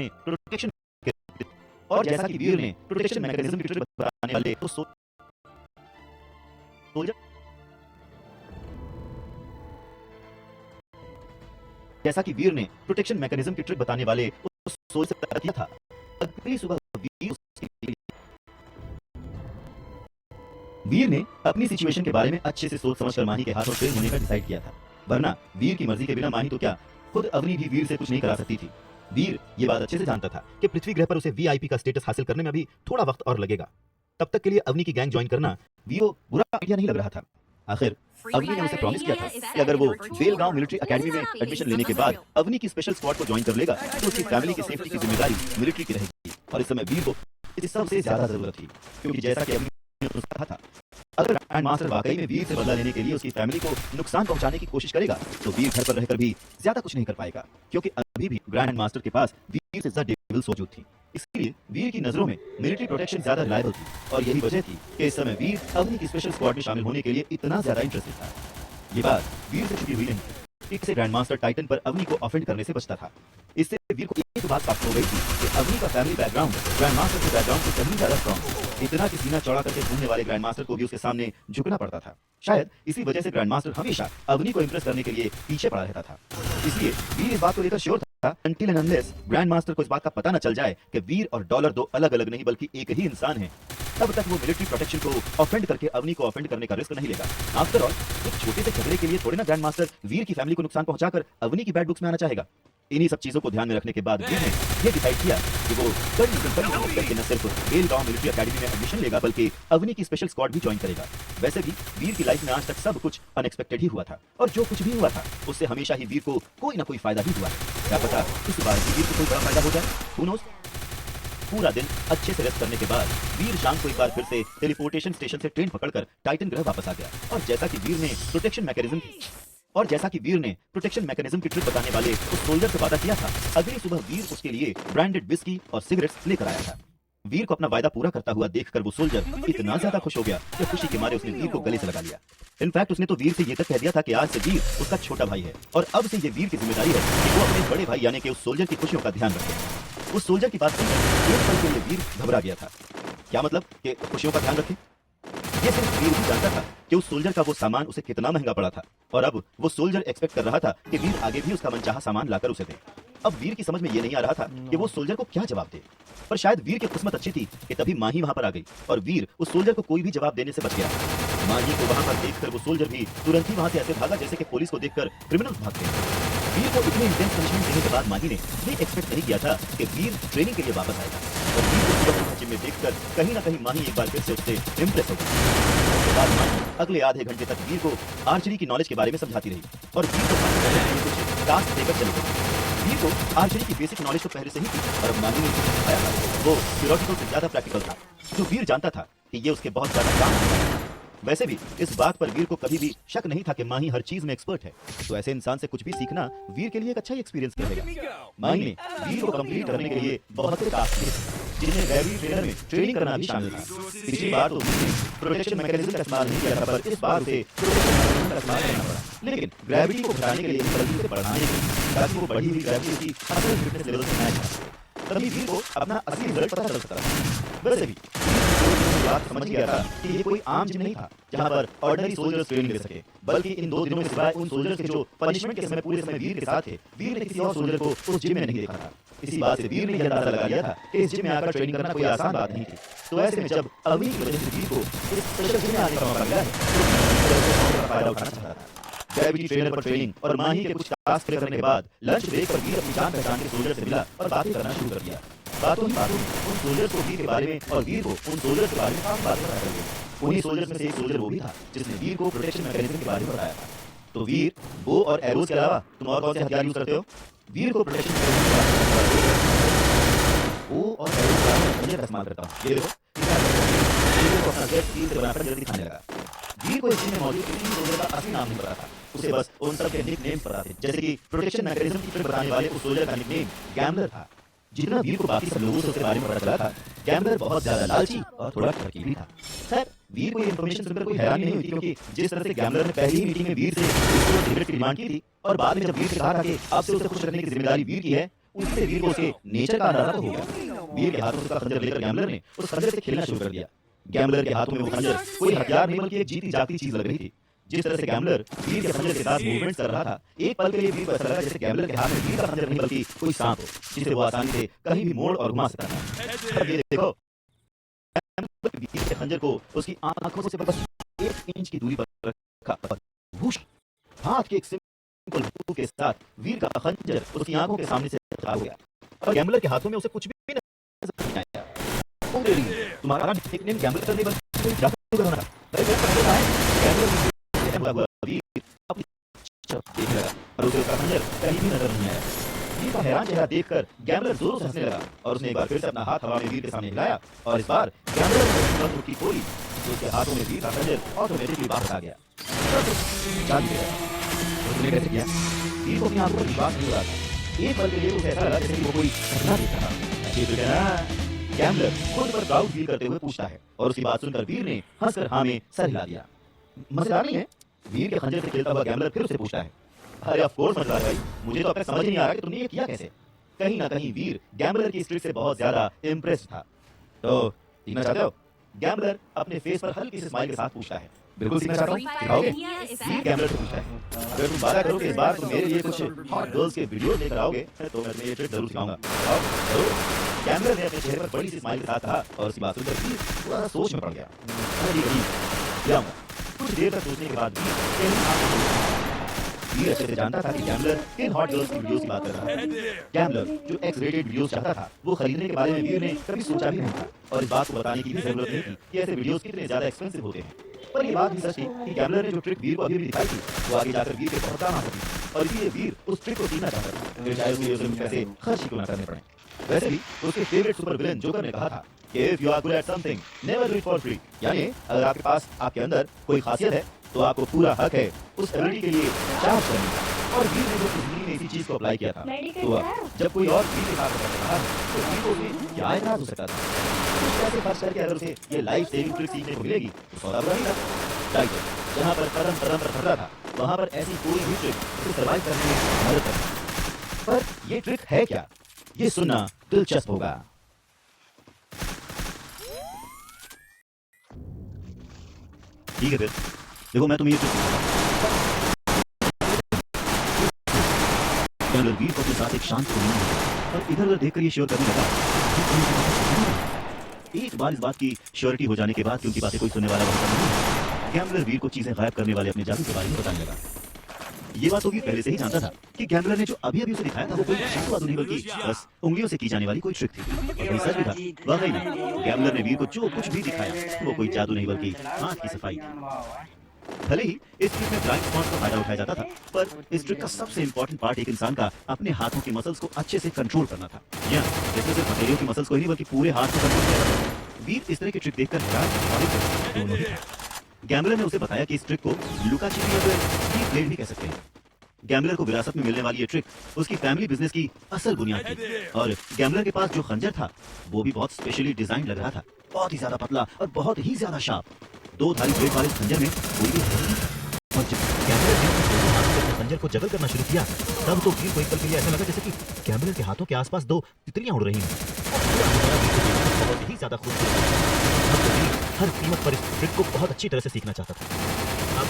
ने प्रोटेक्शन और जैसा कि वीर ने प्रोटेक्शन मैकेनिज्म की ट्रिक बताने वाले उस सोल्जर जैसा कि वीर ने प्रोटेक्शन मैकेनिज्म की ट्रिक बताने वाले उस सोल्जर से किया था। अगली सुबह वीर ने अपनी सिचुएशन के बारे में अच्छे से सोच समझकर माही के हाथों ट्रेन होने का डिसाइड किया था, वरना वीर की मर्जी के बिना माही तो क्या खुद अवनी भी वीर से कुछ नहीं करा सकती थी। वीर ये बात अच्छे से जानता था कि पृथ्वी ग्रह पर उसे वीआईपी का स्टेटस हासिल करने में अभी थोड़ा वक्त और लगेगा। तब तक के लिए अवनी की गैंग ज्वाइन करना वीर को बुरा आइडिया नहीं लग रहा था। आखिर अवनी ने उसे प्रॉमिस किया था कि अगर वो बेलगांव मिलिट्री एकेडमी में एडमिशन लेने के बाद अवनी की स्पेशल स्क्वाड को ज्वाइन कर लेगा तो उसकी फैमिली की सेफ्टी की जिम्मेदारी मिलिट्री की रहेगी। और इस समय वीर को इस सबसे ज्यादा जरूरत थी, क्योंकि जैसा कि अवनी ने कहा था, अगर ग्रैंड मास्टर वाकई में वीर से बदला लेने के लिए उसकी फैमिली को नुकसान पहुंचाने की कोशिश करेगा तो वीर घर पर रहकर भी ज्यादा कुछ नहीं कर पाएगा, क्योंकि अभी भी ग्रैंड मास्टर के पास वीर से ज्यादा डेविल्स मौजूद थी। इसलिए वीर की नजरों में मिलिट्री प्रोटेक्शन ज्यादा रिलायबल थी और यही वजह थी कि इस समय वीर अवनी की स्पेशल स्क्वाड में शामिल होने के लिए इतना ज्यादा इंटरेस्टेड था। ये बात वीर से छुपी हुई नहीं थी। इससे ग्रैंड मास्टर टाइटन पर अवनी को ऑफेंड करने से बचता था। इससे वीर को एक बात साफ हो गई थी कि अवनी का फैमिली बैकग्राउंड ग्रैंड मास्टर के बैकग्राउंड से कहीं ज्यादा स्ट्रॉन्ग था। इतना कि सीना चौड़ा करके घूमने वाले ग्रैंड मास्टर को भी उसके सामने झुकना पड़ता था। शायद इसी वजह से ग्रैंड मास्टर हमेशा अवनी को इंप्रेस करने के लिए पीछे पड़ा रहता था। इसलिए वीर इस बात को लेकर श्योर था until and unless grand master को इस बात का पता न चल जाए कि वीर और डॉलर दो अलग अलग नहीं बल्कि एक ही इंसान है, तब तक वो मिलिट्री प्रोटेक्शन को ऑफेंड करके अवनी को ऑफेंड करने का रिस्क नहीं लेगा। आफ्टर ऑल एक छोटे से झगड़े के लिए थोड़े ना ग्रैंड मास्टर वीर की फैमिली को नुकसान पहुंचाकर अवनी की बैड बुक्स में आना चाहेगा। इन्हीं सब चीजों को ध्यान में रखने के बाद वीर ने ये डिसाइड किया कि वो करके न सिर्फ बेलगांव मिलिट्री एकेडमी में एडमिशन लेगा बल्कि अवनी की स्पेशल स्क्वाड भी ज्वाइन करेगा। वैसे भी वीर की लाइफ में आज तक सब कुछ अनएक्सपेक्टेड ही हुआ था और जो कुछ भी हुआ था उससे हमेशा ही वीर को कोई ना कोई फायदा ही हुआ। क्या पता इस बार वीर को कोई बड़ा फायदा हो जाए, हू नोस। पूरा दिन अच्छे से रेस्ट करने के बाद वीर शाम को एक बार फिर से टेलीपोर्टेशन स्टेशन से ट्रेन पकड़कर टाइटन ग्रह वापस आ गया। और जैसा कि वीर ने प्रोटेक्शन मैकेनिज्म की ट्रिक बताने वाले उस सोल्जर से वादा किया था, अगली सुबह वीर उसके लिए ब्रांडेड विस्की और सिगरेट्स लेकर आया था। वीर को अपना वायदा पूरा करता हुआ देखकर वो सोल्जर इतना ज्यादा खुश हो गया कि खुशी के मारे उसने वीर को गले से लगा लिया। इनफैक्ट उसने तो वीर से ये तक कह दिया था कि आज से वीर उसका छोटा भाई है और अब से ये वीर की जिम्मेदारी है कि वो अपने बड़े भाई यानी कि उस सोल्जर की खुशियों का ध्यान रखे। उस सोल्जर की बात सुनकर एक पल के लिए वीर घबरा गया था। क्या मतलब कि खुशियों का ध्यान रखे? ये सिर्फ वीर ही जानता था कि उस सोल्जर का वो सामान उसे कितना महंगा पड़ा था और अब वो सोल्जर एक्सपेक्ट कर रहा था कि वीर आगे भी उसका मनचाहा सामान लाकर उसे दे। अब वीर की समझ में ये नहीं आ रहा था कि वो सोल्जर को क्या जवाब दे, पर शायद वीर की किस्मत अच्छी थी कि तभी माही वहां पर आ गई और वीर उस सोल्जर को कोई भी जवाब देने से बच गया। माही को वहां पर देखकर वो सोल्जर भी तुरंत ही वहां से ऐसे भागा जैसे कि पुलिस को देखकर क्रिमिनल्स भागते हैं। वीर को इतने इंटेंस पनिशमेंट देने के बाद माही ने ये एक्सपेक्ट नहीं किया था कि वीर ट्रेनिंग के लिए वापस आएगा और वीर को सुबह जिम में देखकर कहीं ना कहीं माही एक बार फिर से उससे इम्प्रेस हो गई। उसके बाद माही अगले आधे घंटे तक वीर को आर्चरी की नॉलेज के बारे में समझाती रही और वीर को कुछ टास्क देकर चली गई। वीर को आर्चरी की बेसिक नॉलेज तो पहले से ही थी और अब माही ने जो सिखाया था वो थियोरेटिकल से ज्यादा प्रैक्टिकल था, जो वीर जानता था कि ये उसके बहुत ज्यादा काम है। वैसे भी इस बात पर वीर को कभी भी शक नहीं था कि माही हर चीज में एक्सपर्ट है, तो ऐसे इंसान से कुछ भी सीखना वीर के लिए एक अच्छा ही एक्सपीरियंस रहेगा। माही ने वीर को कंप्लीट करने के लिए बहुत से टास्क दिए जिनमें ग्रेविटी ट्रेनर में ट्रेनिंग करना भी शामिल था। पिछली बार तो प्रोटेक्शन मैकेनिज्म का इस्तेमाल नहीं किया था, पर इस बार उसे प्रोटेक्शन मैकेनिज्म का इस्तेमाल करना पड़ा, लेकिन ग्रेविटी को घटाने के लिए जल्दी से बढ़ाने के लिए ताकि वो बढ़ी हुई ग्रेविटी की असल फिटनेस लेवल से मैच हो, तभी वीर को अपना असली रिजल्ट पता चल सकता था। वैसे भी बात समझ गया था कि ये कोई आम जिम नहीं था जहां पर ऑर्डिनरी सोल्जर्स ट्रेनिंग ले सके, बल्कि इन 2 दिनों में सिवाय उन सोल्जर्स के जो पनिशमेंट के समय पूरे समय वीर के साथ थे, वीर ने किसी और सोल्जर को उस जिम में नहीं देखा था। इसी बात से वीर ने यह अंदाजा लगा लिया था कि इस जिम में आकर ट्रेनिंग करना कोई आसान बात नहीं थी। तो ऐसे में जब अवनी की वजह से वीर को इस स्पेशल जिम में आने का मौका मिला है तो फायदा उठाना चाहता था। ग्रेविटी ट्रेनर पर ट्रेनिंग और माही के कुछ टास्क क्लियर करने के बाद लंच ब्रेक पर वीर अपनी जान पहचान के सोल्जर से मिला और बातें करना शुरू कर दिया। बातों ही बातों उन सोल्जर्स को वीर के बारे में और वीर को उन सोल्जर्स के बारे में काफी बातें पता चल गई। उन्हीं सोल्जर्स में से एक सोल्जर वो भी था जिसने वीर को प्रोटेक्शन मैकेनिज्म के बारे में बताया था। तो वीर, बो और एरोज के अलावा तुम और कौन से हथियार यूज करते हो? वीर को प्रोटेक्शन बो और एरोज का इस्तेमाल करता हूँ। ये देखो अपना जेट स्टील से बनाकर जल्दी खाने लगा। वीर को इस जिम में मौजूद किसी सोल्जर का असली नाम नहीं पता था, उसे बस उन सब के निक नेम्स पता थे, जैसे कि प्रोटेक्शन मैकेनिज्म की ट्रिक बताने वाले उस सोल्जर का निकनेम गैम्बलर था। जितना वीर को बाकी सब लोगों से उसके बारे में पता चला था, गैम्बलर बहुत ज्यादा लालची और थोड़ा टर्कीली था। खैर वीर को ये इंफॉर्मेशन सुनकर कोई हैरानी नहीं हुई, क्योंकि जिस तरह से गैम्बलर ने पहली ही मीटिंग में वीर से सिगरेट की डिमांड की थी और बाद में जब वीर से कहा था कि अब से उसे खुश रखने की जिम्मेदारी वीर की है, उसी से वीर को उसके नेचर का अंदाजा तो हो गया। वीर के हाथों से उसका खंजर लेकर गैम्बलर ने उस खंजर से खेलना शुरू कर दिया। गैम्बलर के हाथों में वो खंजर कोई हथियार नहीं बल्कि एक जीती जागती चीज लग रही थी। जिस तरह से गैम्बलर वीर के खंजर के साथ मूवमेंट कर रहा था, एक पल के लिए वीर को ऐसा लगा जैसे गैम्बलर के हाथ में वीर का खंजर नहीं बल्कि कोई सांप हो, जिसे वो आसानी से कहीं भी मोड़ और घुमा सकता था। अब ये देखो, गैम्बलर वीर के खंजर को उसकी आंखों से बस 1 इंच की दूरी पर रखा और वूश, हाथ के एक सिंपल मूव के साथ वीर का खंजर उसकी आंखों के सामने से खड़ा हो गया और गैम्बलर के हाथों में उसे कुछ भी नजर नहीं आया। ओ तेरी, तुम्हारा निकनेम गैम्बलर करने बस जादू करना था। गैम्बलर हुआ वीर अपनी तरफ देखने लगा और उसे उसका खंजर कहीं भी नजर नहीं आया। वीर का हैरान चेहरा देखकर गैम्बलर जोरों से हंसने लगा और उसने एक बार फिर से अपना हाथ हवा में वीर के सामने हिलाया और इस बार गैम्बलर ने उसकी बंदूक की गोली जो उसके हाथों में वीर का खंजर ऑटोमेटिकली बाहर आ गया। जान गया उसने कैसे किया? वीर को अपनी आंखों पर विश्वास नहीं हो रहा था। एक पल के लिए उसे ऐसा लगा जैसे कि वो कोई सपना देख रहा था। अच्छी तो कहना, गैम्बलर खुद पर प्राउड फील करते हुए पूछता है और उसकी बात सुनकर वीर ने हंसकर हाँ में सर हिला दिया। मजेदार नहीं है? वीर के खंजर से खेलता हुआ गैम्बलर फिर उसे पूछता है, अरे ऑफ कोर्स मजेदार भाई, मुझे तो अब तक समझ ही नहीं आ रहा कि तुमने ये किया कैसे। कहीं ना कहीं वीर गैम्बलर की इस ट्रिक से बहुत ज्यादा इम्प्रेस्ड था। तो सीखना चाहते हो? गैम्बलर अपने फेस पर हल्की सी स्माइल के साथ पूछता है। बिल्कुल सीखना चाहता हूँ, सिखाओगे? वीर गैम्बलर से पूछता है, अगर तुम वादा करो कि इस बार तुम मेरे लिए कुछ हॉट गर्ल्स के वीडियो लेकर आओगे तो मैं तुम्हें ये ट्रिक जरूर सिखाऊंगा। जरूर। गैम्बलर ने अपने चेहरे पर बड़ी सी स्माइल के साथ कहा और उसकी बात सुनकर वीर पूरा सोच में पड़ गया। कुछ देर तक सोचने के बाद वीर अच्छे से जानता था कि गैम्बलर किन हॉट गर्ल्स की वीडियोस की बात कर रहा है। गैम्बलर जो एक्स रेटेड वीडियोस चाहता था वो खरीदने के बारे में वीर ने कभी सोचा भी नहीं था और इस बात को बताने की भी जरूरत नहीं थी कि ऐसे वीडियोस कितने ज्यादा एक्सपेंसिव होते हैं। पर ये बात भी सच थी कि गैम्बलर ने जो ट्रिक वीर को अभी भी दिखाई थी वो आगे जाकर वीर के बहुत काम आ सकी और इसलिए वीर उस ट्रिक को सीखना चाहता था, फिर चाहे उसके लिए पैसे खर्च ही क्यों ना करने पड़े। वैसे भी उसके फेवरेट सुपर विलेन जोकर ने कहा था कि if you are good at something never do it for free, यानी अगर आपके पास आपके अंदर कोई खासियत है तो आपको पूरा हक है उस एबिलिटी के लिए चार्ज करने का। और वीर ने जो जिंदगी में इसी चीज को अप्लाई किया था, तो अब जब कोई और वीर के साथ कर रहा था तो वीर को उसमें क्या एतराज हो सकता था? कुछ पैसे खर्च करके अगर उसे ये लाइफ सेविंग ट्रिक सीखने को मिलेगी तो सौदा बुरा नहीं था। राइट, जहाँ पर कदम कदम पर खतरा था वहाँ पर ऐसी कोई भी ट्रिक उसे सर्वाइव करने में मदद करती। पर ये ट्रिक है क्या, ये सुनना दिलचस्प होगा। ठीक है फिर देखो, मैं तुम्हें ये ट्रिक वीर को अपने साथ एक शांत कोने में और इधर उधर देखकर ये श्योर करने लगा। एक बार इस बात की श्योरिटी हो जाने के बाद कि उनकी बातें कोई सुनने वाला बनता नहीं, गैम्बलर वीर को चीजें गायब करने वाले अपने जादू के बारे में बताने लगा। ये बात तो वीर पहले से ही जानता था कि गैम्बलर ने जो अभी अभी उसे दिखाया था वो कोई जादू नहीं बल्कि बस उंगलियों से की जाने वाली कोई ट्रिक थी। और वही सच भी था, वाकई में गैम्बलर ने वीर को जो कुछ भी दिखाया वो कोई जादू नहीं बल्कि हाथ की सफाई थी। भले ही इस ट्रिक में ब्लाइंड स्पॉट का फायदा उठाया जाता था, पर इस ट्रिक का सबसे इंपॉर्टेंट पार्ट एक इंसान का अपने हाथों की मसल्स को अच्छे से कंट्रोल करना था। जैसे सिर्फ हथेलियों की मसल्स को ही नहीं बल्कि पूरे हाथ को कंट्रोल किया जाता था। वीर इस तरह की ट्रिक देखकर हैरान दोनों ही था। गैम्बलर ने उसे बताया कि इस ट्रिक को लुका छिपी या फिर ब्लेड भी कह सकते हैं। गैम्बलर को विरासत में मिलने वाली ये ट्रिक उसकी फैमिली बिजनेस की असल बुनियाद थी और गैम्बलर के पास जो खंजर था वो भी बहुत स्पेशली डिजाइन लग रहा था, बहुत ही ज्यादा पतला और बहुत ही ज्यादा शार्प। 2 धारी ब्लेड वाले खंजर में कोई भी और जब गैम्बलर ने अपने हाथों से खंजर को जगल करना शुरू किया तब तो वीर को एक पल के लिए ऐसा लगा जैसे कि गैम्बलर के हाथों के आसपास 2 तितलियां उड़ रही हैं। बहुत ही ज्यादा खुश हर कीमत पर इस ट्रिक को बहुत अच्छी तरह से सीखना चाहता था। अब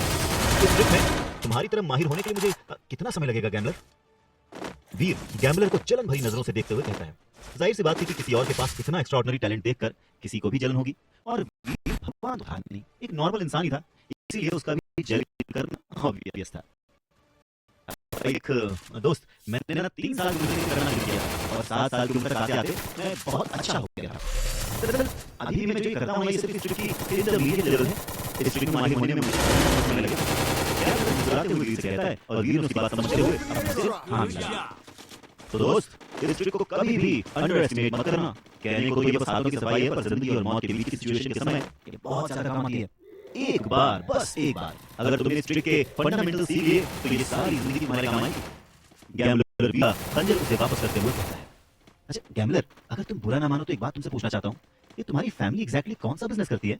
इस ट्रिक में तुम्हारी तरह माहिर होने के लिए मुझे कितना समय लगेगा गैम्बलर? वीर गैम्बलर को जलन भरी नजरों से देखते हुए कहता है। जाहिर सी बात थी कि किसी और के पास इतना एक्स्ट्राऑर्डिनरी टैलेंट देखकर किसी को भी जलन होगी और वीर भगवान तो था नहीं, एक नॉर्मल इंसान ही था, इसीलिए उसका भी जलन करना ऑब्वियस था। एक दोस्त, मैंने ना 3 साल करना शुरू किया और 7 साल की उम्र तक आते आते मैं बहुत अच्छा हो गया था। अभी मैं जो करता हूँ ये सिर्फ इस ट्रिक की इंटरमीडिएट लेवल है। इस ट्रिक में माहिर होने में मुझे समय लगेगा। मुस्कुराते हुए वीर से कहता है और वीर ने उसकी बात समझते हुए अपने से हाँ मिला। तो दोस्त, इस ट्रिक को कभी भी अंडर एस्टिमेट मत करना। कहने को तो ये बस हाथों की सफाई है, पर जिंदगी और मौत के बीच की सिचुएशन के समय ये बहुत ज्यादा काम आती है। एक बार, बस एक बार अगर तुमने इस ट्रिक के फंडामेंटल सीख लिए तो ये सारी जिंदगी तुम्हारे काम आएगी। गैम्बलर वीर खंजर उसे वापस करते हुए कहता है। अच्छा गैम्बलर, अगर तुम बुरा ना मानो तो एक बात तुमसे पूछना चाहता हूँ, ये तुम्हारी फैमिली एग्जैक्टली कौन सा बिजनेस करती है?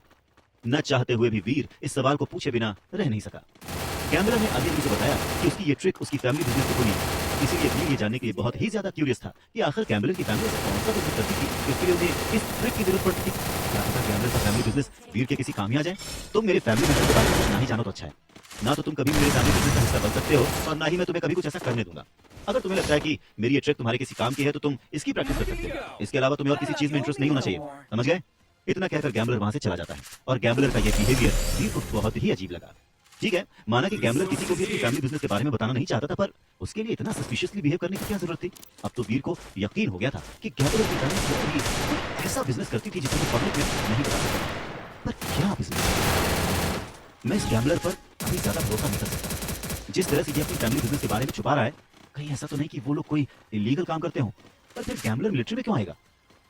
न चाहते हुए भी वीर इस सवाल को पूछे बिना रह नहीं सका। गैम्बलर ने आगे भी उसे बताया कि उसकी ये ट्रिक उसकी फैमिली बिजनेस को खुली, इसीलिए वीर ये जानने के लिए बहुत ही ज्यादा क्यूरियस था कि आखिर गैम्बलर की फैमिली ऐसा कौन सा बिजनेस करती थी कि उसके लिए उन्हें इस ट्रिक की जरूरत पड़ती थी। क्या पता गैम्बलर का फैमिली बिजनेस वीर के किसी काम ही आ जाए। तुम मेरे फैमिली मेंबर के बारे में कुछ ना ही जानो तो अच्छा है। ना तो तुम कभी मेरे फैमिली बिजनेस का हिस्सा बन सकते हो और ना ही मैं तुम्हें कभी कुछ ऐसा करने दूंगा। अगर तुम्हें लगता है कि मेरी ये ट्रिक तुम्हारे किसी काम की है तो तुम इसकी प्रैक्टिस कर सकते हो। इसके अलावा तुम्हें और किसी चीज में इंटरेस्ट नहीं होना चाहिए, समझ गए? इतना कहकर गैम्बलर वहां से चला जाता है और गैम्बलर का ये बिहेवियर वीर को बहुत ही अजीब लगा। ठीक है, माना कि गैम्बलर किसी को भी अपनी फैमिली बिजनेस के बारे में बताना नहीं चाहता था, पर उसके लिए इतना सस्पिशियसली बिहेव करने की क्या जरूरत थी? अब तो वीर को यकीन हो गया था कि गैम्बलर की फैमिली कोई ऐसा बिजनेस करती थी जिसे वो पब्लिक में नहीं बता सकता। पर क्या बिजनेस? मैं इस गैम्बलर पर अभी ज्यादा भरोसा नहीं कर सकता। जिस तरह से ये अपनी फैमिली बिजनेस के बारे में छुपा रहा है, कहीं ऐसा तो नहीं कि वो लोग कोई इलीगल काम करते हों? पर फिर गैम्बलर मिलिट्री में क्यों आएगा?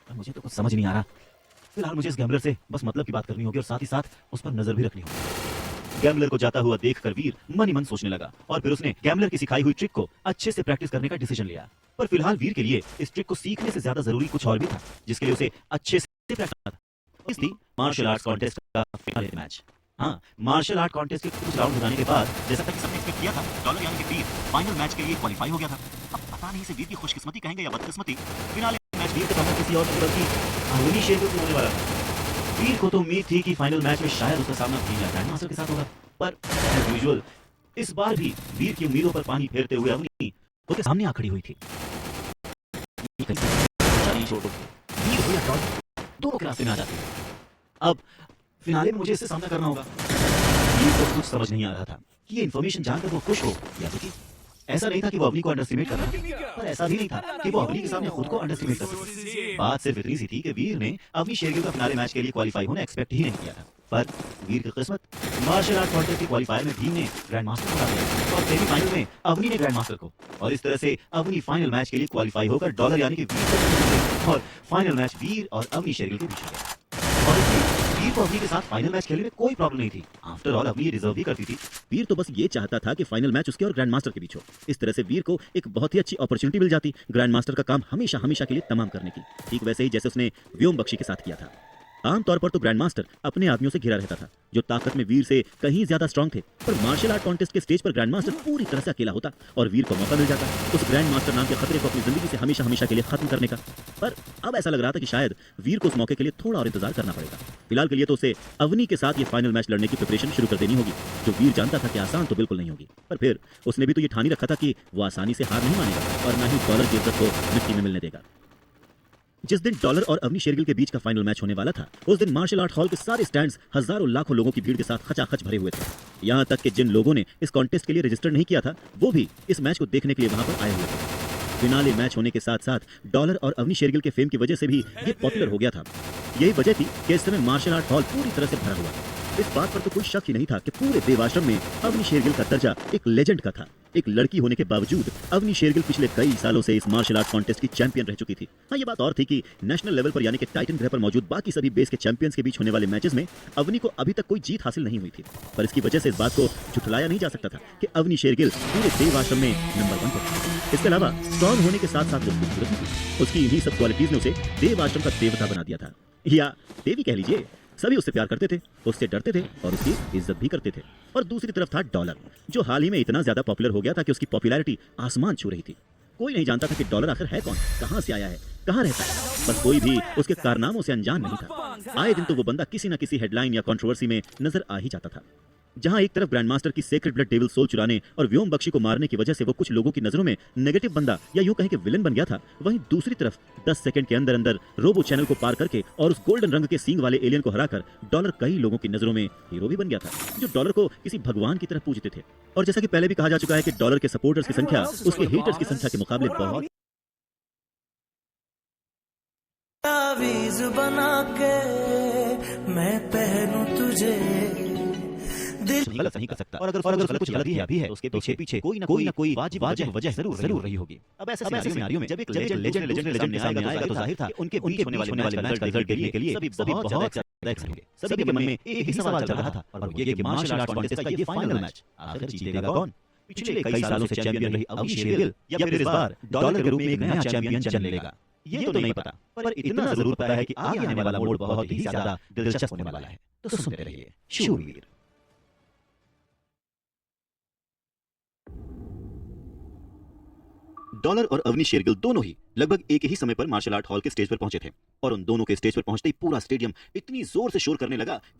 मुझे तो कुछ समझ नहीं आ रहा। फिलहाल मुझे इस गैम्बलर से बस मतलब की बात करनी होगी और साथ ही साथ उस पर नजर भी रखनी होगी। गैम्बलर को जाता हुआ देखकर वीर मन ही मन सोचने लगा और फिर उसने गैम्बलर की सिखाई हुई ट्रिक को अच्छे से प्रैक्टिस करने का डिसीजन लिया। पर फिलहाल वीर के लिए इस ट्रिक को सीखने से ज्यादा जरूरी कुछ और भी था, जिसके लिए उसे अच्छे से प्रैक्टिस करना था। इस थी मार्शल आर्ट्स कॉन्टेस्ट का फाइनल मैच। हाँ, मार्शल आर्ट कॉन्टेस्ट के कुछ राउंड हो जाने के बाद जैसा कि सबने एक्सपेक्ट किया था, डॉलर यानी कि वीर फाइनल मैच के लिए क्वालीफाई हो गया था। अब पता नहीं इसे वीर की खुशकिस्मती कहेंगे या बदकिस्मती, फिनाले मैच वीर के सामने किसी और नहीं बल्कि अवनी शेरगिल से होने वाला था। वीर को तो उम्मीद थी कि फाइनल मैच में शायद उसका सामना वीर या ग्रैंड मास्टर के साथ होगा, पर एज यूजुअल इस बार भी वीर की उम्मीदों पर पानी फेरते हुए अवनी उसके सामने आ खड़ी हुई थी। वीर हो या डॉलर, दोनों के रास्ते में आ जाते हैं। अब फिनाले में मुझे इससे सामना करना होगा। वीर को कुछ समझ नहीं आ रहा था कि ये इन्फॉर्मेशन जानकर वो खुश हो या दुखी। ऐसा नहीं था कि वो अवनी को अंडरस्टिमेट कर रहा था, पर ऐसा भी नहीं था कि वो अवनी के सामने खुद को अंडरस्टिमेट कर सके। बात सिर्फ इतनी सी थी कि वीर ने अवनी शेरगिल का फिनाले मैच के लिए क्वालीफाई होना एक्सपेक्ट ही नहीं किया था। पर वीर की किस्मत, मार्शल आर्ट कॉन्टेस्ट के क्वालीफायर में भीम ने ग्रैंड मास्टर को हरा दिया और सेमीफाइनल में अवनी ने ग्रैंड मास्टर को, और इस तरह से अवनी फाइनल मैच के लिए क्वालीफाई होकर डॉलर यानी कि वीर को, और फाइनल मैच वीर और अवनी शेरगिल के बीच हो गया। और इसलिए वीर को अवनी के साथ फाइनल मैच खेलने में कोई प्रॉब्लम नहीं थी। आफ्टर ऑल अवनी ये डिजर्व भी करती थी। वीर तो बस ये चाहता था कि फाइनल मैच उसके और ग्रैंड मास्टर के बीच हो। इस तरह से वीर को एक बहुत ही अच्छी अपॉर्चुनिटी मिल जाती ग्रैंड मास्टर का काम हमेशा हमेशा के लिए तमाम करने की, ठीक वैसे ही जैसे उसने व्योम बख्शी के साथ किया था। आमतौर पर तो ग्रैंड मास्टर अपने आदमियों से घिरा रहता था जो ताकत में वीर से कहीं ज्यादा स्ट्रांग थे, पर मार्शल आर्ट कॉन्टेस्ट के स्टेज पर ग्रैंड मास्टर पूरी तरह से अकेला होता और वीर को मौका मिल जाता उस ग्रैंड मास्टर नाम के खतरे को अपनी जिंदगी से हमेशा हमेशा के लिए खत्म करने का। पर अब ऐसा लग रहा था कि शायद वीर को उस मौके के लिए थोड़ा और इंतजार करना पड़ेगा। फिलहाल के लिए तो उसे अवनी के साथ ये फाइनल मैच लड़ने की प्रिपरेशन शुरू कर देनी होगी, जो वीर जानता था कि आसान तो बिल्कुल नहीं होगी। पर फिर उसने भी तो ये ठानी रखा था कि वो आसानी से हार नहीं मानेगा और ना ही डॉलर की इज्जत को मिट्टी में मिलने देगा। जिस दिन डॉलर और अवनी शेरगिल के बीच का फाइनल मैच होने वाला था, उस दिन मार्शल आर्ट हॉल के सारे स्टैंड्स हजारों लाखों लोगों की भीड़ के साथ खचाखच भरे हुए थे। यहाँ तक कि जिन लोगों ने इस कॉन्टेस्ट के लिए रजिस्टर नहीं किया था, वो भी इस मैच को देखने के लिए वहां पर आए हुए थे। फिनाले मैच होने के साथ साथ डॉलर और अवनी शेरगिल के फेम की वजह से भी ये पॉपुलर हो गया था। यही वजह थी कि इस समय मार्शल आर्ट हॉल पूरी तरह से भरा हुआ। इस बात पर तो कोई शक ही नहीं था कि पूरे देवाश्रम में अवनी शेरगिल का दर्जा एक लेजेंड का था। एक लड़की होने के बावजूद अवनी शेरगिल पिछले कई सालों से इस मार्शल आर्ट कॉन्टेस्ट की चैंपियन रह चुकी थी। हाँ, ये बात और थी कि नेशनल लेवल पर यानी कि टाइटन ग्रह पर मौजूद बाकी सभी बेस के चैंपियंस के बीच होने वाले मैचेस में अवनी को अभी तक कोई जीत हासिल नहीं हुई थी। पर इसकी वजह से इस बात को झुठलाया नहीं जा सकता था कि अवनी शेरगिल पूरे देवाश्रम में नंबर 1 पर। इसके अलावा स्ट्रॉन्ग होने के साथ साथ वो खूबसूरत भी थी। उसकी इन्हीं सब क्वालिटीज ने उसे देवाश्रम का देवता बना दिया था, या देवी कह लीजिए। सभी उससे प्यार करते थे, उससे डरते थे और उसकी इज्जत भी करते थे। और दूसरी तरफ था डॉलर, जो हाल ही में इतना ज्यादा पॉपुलर हो गया था कि उसकी पॉपुलैरिटी आसमान छू रही थी। कोई नहीं जानता था कि डॉलर आखिर है कौन, कहां से आया है, कहां रहता है, पर कोई भी उसके कारनामों से अनजान नहीं था। आए दिन तो वो बंदा किसी न किसी हेडलाइन या कंट्रोवर्सी में नजर आ ही जाता था। जहां एक तरफ ग्रैंड मास्टर की सेक्रेड ब्लड डेविल सोल चुराने और व्योम बख्शी को मारने की वजह से वो कुछ लोगों की नजरों में नेगेटिव बंदा या यूं कहें कि विलन बन गया था, वहीं दूसरी तरफ 10 सेकंड के अंदर अंदर रोबो चैनल को पार करके और उस गोल्डन रंग के सींग वाले एलियन को हराकर डॉलर कई लोगों की नजरों में हीरो भी बन गया था, जो डॉलर को किसी भगवान की तरह पूजते थे। और जैसा कि पहले भी कहा जा चुका है कि डॉलर के सपोर्टर्स की संख्या उसके हेटर्स की संख्या के मुकाबले बहुत बना के मैं पहनूं तुझे गलत नहीं कर सकता। और अगर कुछ गलत भी है तो उसके पीछे कोई ना कोई वाजिब वजह जरूर रही होगी। अब ऐसे सिनेरियो में जब एक लेजेंड के सामने आएगा तो जाहिर था कि उनके बीच होने वाले मैच का रिजल्ट देखने के लिए सभी बहुत ज्यादा एक्साइटेड होंगे। सभी के मन में एक ही सवाल चल रहा था, और वो ये कि मार्शल आर्ट कॉन्टेस्ट का ये फाइनल मैच आखिर जीतेगा कौन? पिछले कई सालों से चैंपियन रही अवनी शेरगिल या फिर इस बार डॉलर के रूप में एक नया चैंपियन जन्म लेगा, ये तो नहीं पता। पर इतना जरूर पता है कि आगे आने वाला मोड़ बहुत ही ज्यादा दिलचस्प होने वाला है। तो सुनते रहिए शूरवीर। डॉलर और अवनी शेरगिल दोनों ही लगभग एक ही समय पर मार्शल आर्ट हॉल के स्टेज पर पहुंचे थे और उन दोनों के स्टेज पर पहुंचते ही पूरा स्टेडियम इतनी जोर से शोर करने लगा कि